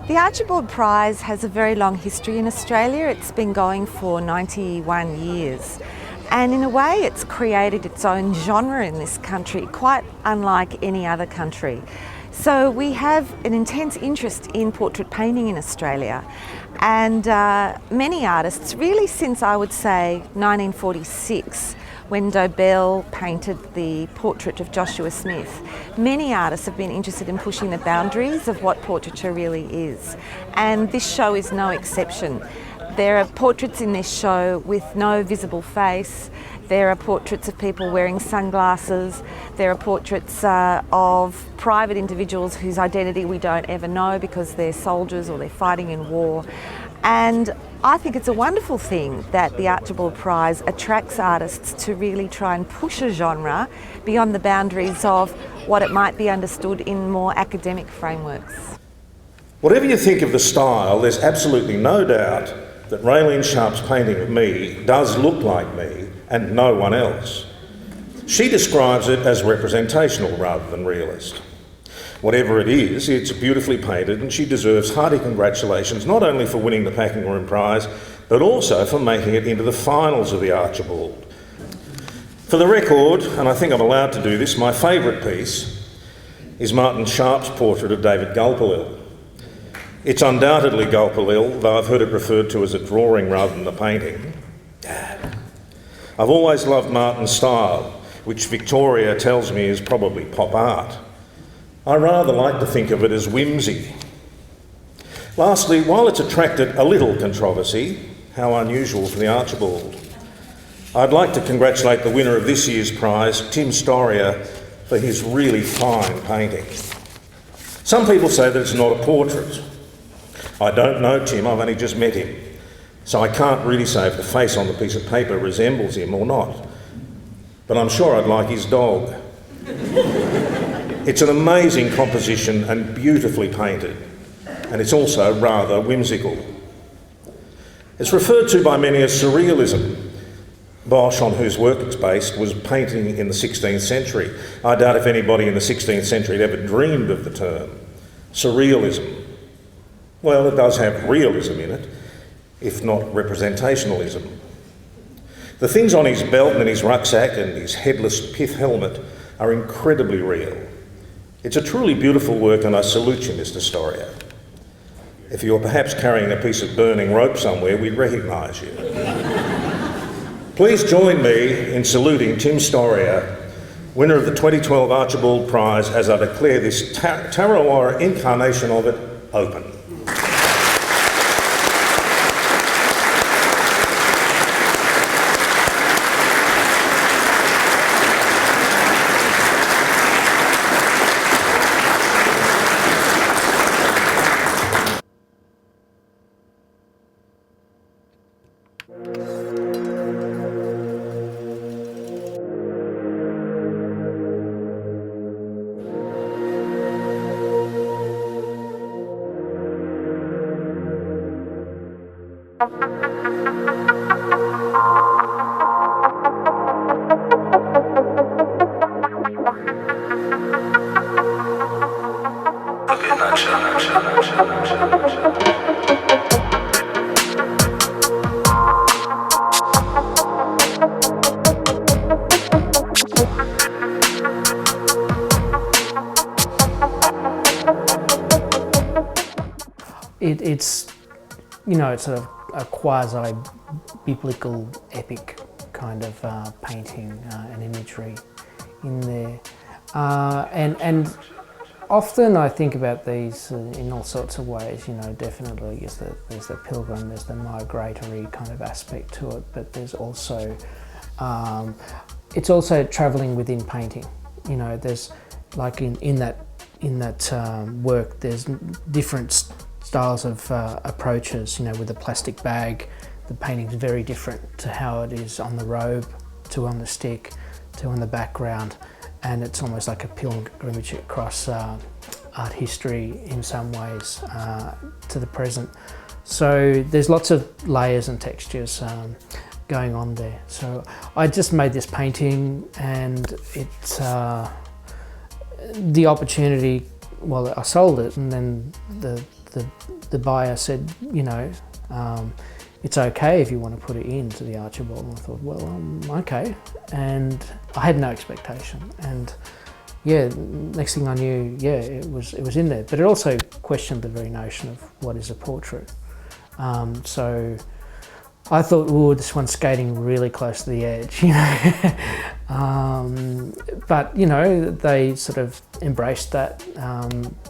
The Archibald Prize has a very long history in Australia. It's been going for 91 years. And in a way, it's created its own genre in this country, quite unlike any other country. So we have an intense interest in portrait painting in Australia. And many artists, really since I would say 1946, when Dobell painted the portrait of Joshua Smith, many artists have been interested in pushing the boundaries of what portraiture really is. And this show is no exception. There are portraits in this show with no visible face. There are portraits of people wearing sunglasses. There are portraits of private individuals whose identity we don't ever know because they're soldiers or they're fighting in war. And I think it's a wonderful thing that the Archibald Prize attracts artists to really try and push a genre beyond the boundaries of what it might be understood in more academic frameworks. Whatever you think of the style, there's absolutely no doubt that Raylene Sharp's painting of me does look like me and no one else. She describes it as representational rather than realist. Whatever it is, it's beautifully painted and she deserves hearty congratulations not only for winning the Packing Room Prize, but also for making it into the finals of the Archibald. For the record, and I think I'm allowed to do this, my favourite piece is Martin Sharp's portrait of David Gulpilil. It's undoubtedly Gulpilil, though I've heard it referred to as a drawing rather than a painting. I've always loved Martin's style, which Victoria tells me is probably pop art. I rather like to think of it as whimsy. Lastly, while it's attracted a little controversy, how unusual for the Archibald, I'd like to congratulate the winner of this year's prize, Tim Storia, for his really fine painting. Some people say that it's not a portrait. I don't know Tim, I've only just met him, so I can't really say if the face on the piece of paper resembles him or not. But I'm sure I'd like his dog. It's an amazing composition and beautifully painted, and it's also rather whimsical. It's referred to by many as surrealism. Bosch, on whose work it's based, was painting in the 16th century. I doubt if anybody in the 16th century had ever dreamed of the term. Surrealism. Well, it does have realism in it, if not representationalism. The things on his belt and in his rucksack and his headless pith helmet are incredibly real. It's a truly beautiful work and I salute you, Mr. Storia. If you're perhaps carrying a piece of burning rope somewhere, we'd recognise you. Please join me in saluting Tim Storia, winner of the 2012 Archibald Prize, as I declare this Tarrawarra incarnation of it open. It's, you know, it's sort of a quasi-biblical epic kind of painting and imagery in there. And often I think about these in all sorts of ways, you know, definitely there's the pilgrim, there's the migratory kind of aspect to it, but there's also, it's also travelling within painting. You know, there's like in that work, there's different styles of approaches. You know, with the plastic bag, the painting's very different to how it is on the robe, to on the stick, to on the background, and it's almost like a pilgrimage across art history in some ways to the present. So there's lots of layers and textures going on there. So I just made this painting, and it's the opportunity, well, I sold it, and then the the buyer said, you know, it's okay if you want to put it into the Archibald. And I thought, well, okay. And I had no expectation. And yeah, next thing I knew, yeah, it was in there. But it also questioned the very notion of what is a portrait. So I thought, oh, this one's skating really close to the edge, you know. But you know, they sort of embraced that,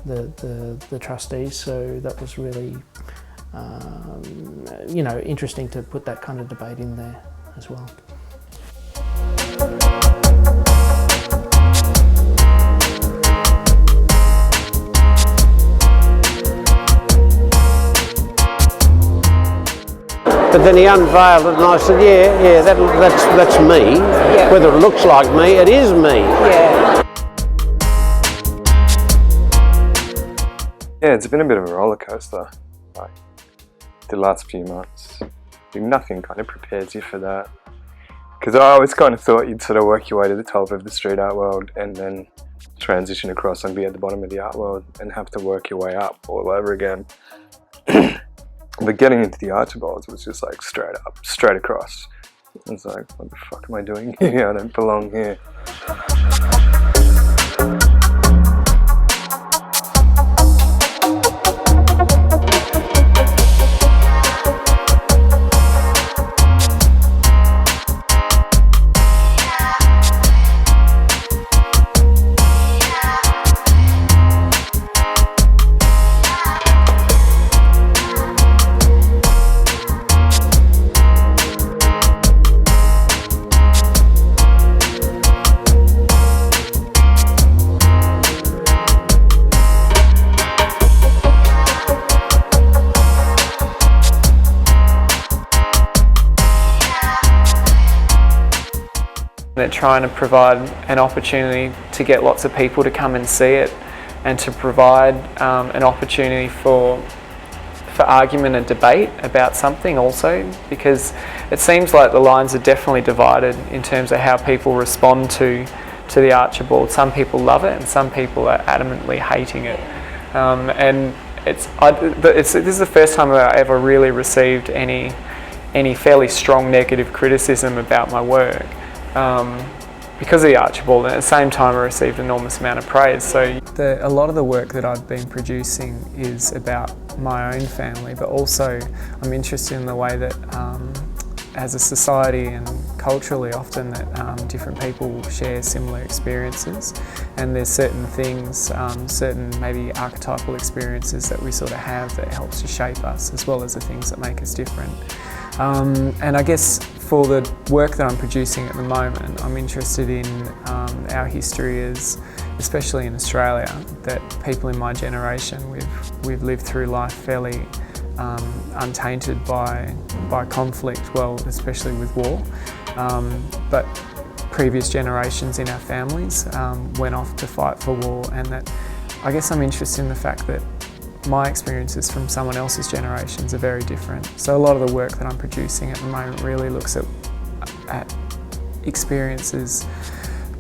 the trustees. So that was really, you know, interesting to put that kind of debate in there as well. But then he unveiled it and I said, yeah, that's me. Yeah. Whether it looks like me, it is me. Yeah. Yeah, it's been a bit of a roller coaster, like the last few months. Nothing kind of prepares you for that. Because I always kind of thought you'd sort of work your way to the top of the street art world and then transition across and be at the bottom of the art world and have to work your way up all over again. But getting into the Archibalds was just like straight up, straight across. It's like, what the fuck am I doing here? I don't belong here. They're trying to provide an opportunity to get lots of people to come and see it, and to provide an opportunity for argument and debate about something also, because it seems like the lines are definitely divided in terms of how people respond to the Archibald. Some people love it and some people are adamantly hating it. And this is the first time I ever really received any fairly strong negative criticism about my work. Because of the Archibald, and at the same time I received an enormous amount of praise. So a lot of the work that I've been producing is about my own family, but also I'm interested in the way that as a society and culturally often that different people share similar experiences, and there's certain things, certain maybe archetypal experiences that we sort of have that helps to shape us, as well as the things that make us different. And I guess for the work that I'm producing at the moment, I'm interested in our history as, especially in Australia, that people in my generation, we've lived through life fairly untainted by conflict, well, especially with war. But previous generations in our families went off to fight for war, and that I guess I'm interested in the fact that my experiences from someone else's generations are very different. So a lot of the work that I'm producing at the moment really looks at experiences,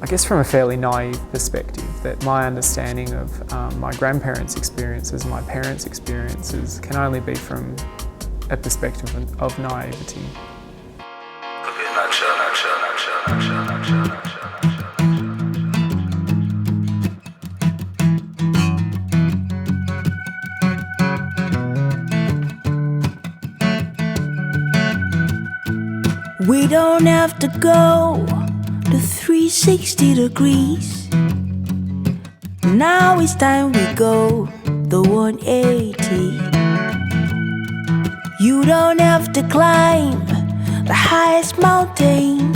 I guess from a fairly naive perspective, that my understanding of my grandparents' experiences, my parents' experiences can only be from a perspective of naivety. We don't have to go to 360 degrees. Now it's time we go the 180. You don't have to climb the highest mountains,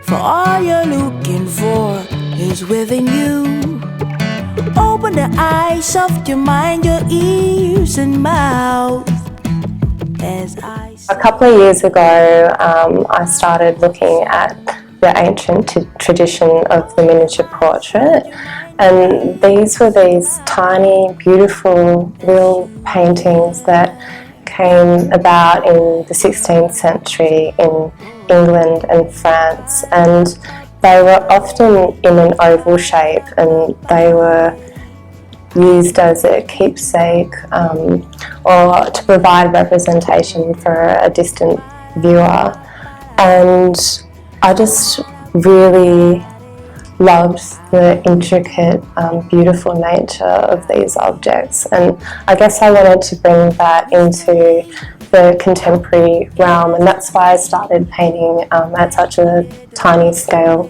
for all you're looking for is within you. Open the eyes of your mind, your ears and mouth. A couple of years ago, I started looking at the ancient tradition of the miniature portrait, and these were these tiny, beautiful, real paintings that came about in the 16th century in England and France, and they were often in an oval shape, and they were used as a keepsake or to provide representation for a distant viewer. And I just really loved the intricate, beautiful nature of these objects, and I guess I wanted to bring that into the contemporary realm, and that's why I started painting at such a tiny scale.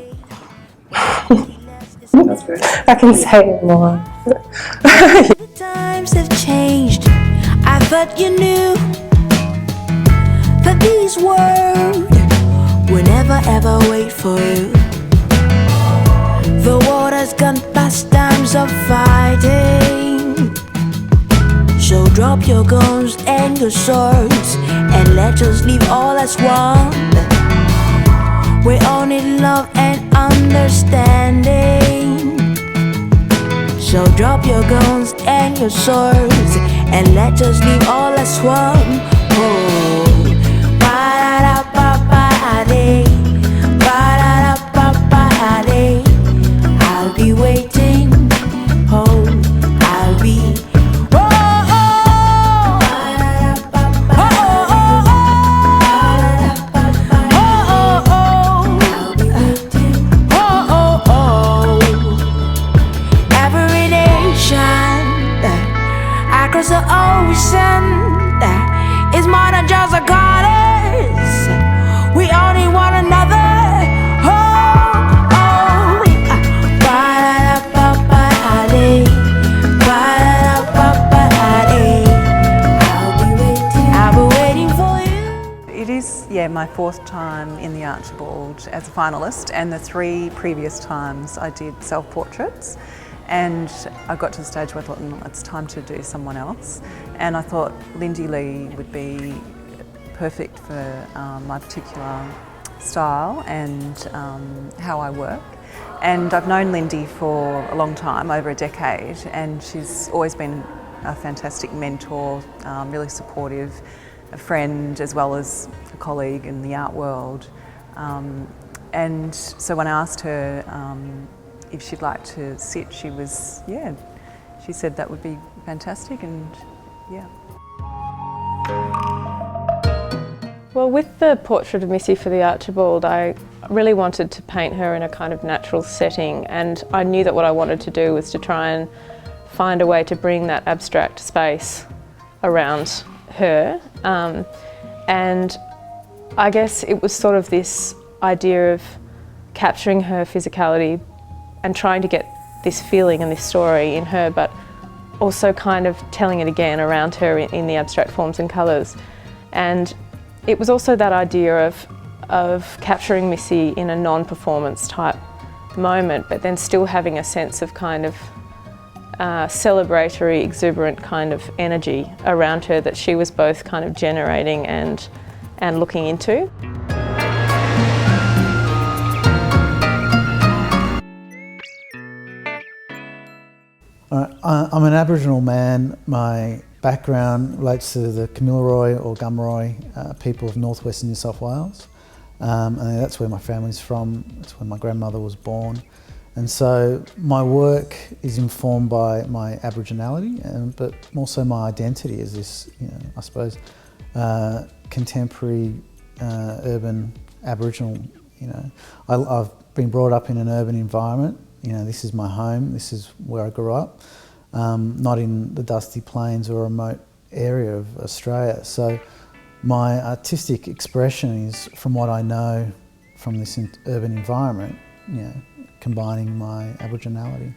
I can say more. The times have changed. I thought you knew that these words would never ever wait for you. The water's gone past times of fighting. So drop your guns and your swords and let us live all as one. We all need love and understanding. So drop your guns and your swords and let us live all as one. Oh, ba-da-da-ba-ba-da-dee, ba-da-da-ba-ba-da-dee. I'll be waiting. Oh, I'll be. Oh, oh, oh, across the ocean is more than just a goddess. We all need one another. Oh, oh, ba-da-da-ba-ba-da-dee, ba-da-da-ba-ba-da-dee. I'll be waiting for you. It is, my fourth time in the Archibald as a finalist, and the 3 previous times I did self-portraits. And I got to the stage where I thought, it's time to do someone else. And I thought Lindy Lee would be perfect for my particular style and how I work. And I've known Lindy for a long time, over a decade, and she's always been a fantastic mentor, really supportive, a friend as well as a colleague in the art world. And so when I asked her if she'd like to sit, she said that would be fantastic, and yeah. Well, with the portrait of Missy for the Archibald, I really wanted to paint her in a kind of natural setting, and I knew that what I wanted to do was to try and find a way to bring that abstract space around her. And I guess it was sort of this idea of capturing her physicality and trying to get this feeling and this story in her, but also kind of telling it again around her in the abstract forms and colours. And it was also that idea of capturing Missy in a non-performance type moment, but then still having a sense of kind of celebratory, exuberant kind of energy around her that she was both kind of generating and looking into. I'm an Aboriginal man. My background relates to the Kamilaroi or Gumroy people of northwestern New South Wales. And that's where my family's from. That's where my grandmother was born. And so my work is informed by my Aboriginality, but also my identity as this, I suppose, contemporary, urban Aboriginal. I've been brought up in an urban environment. This is my home. This is where I grew up. Not in the dusty plains or remote area of Australia. So my artistic expression is from what I know from this urban environment, combining my Aboriginality.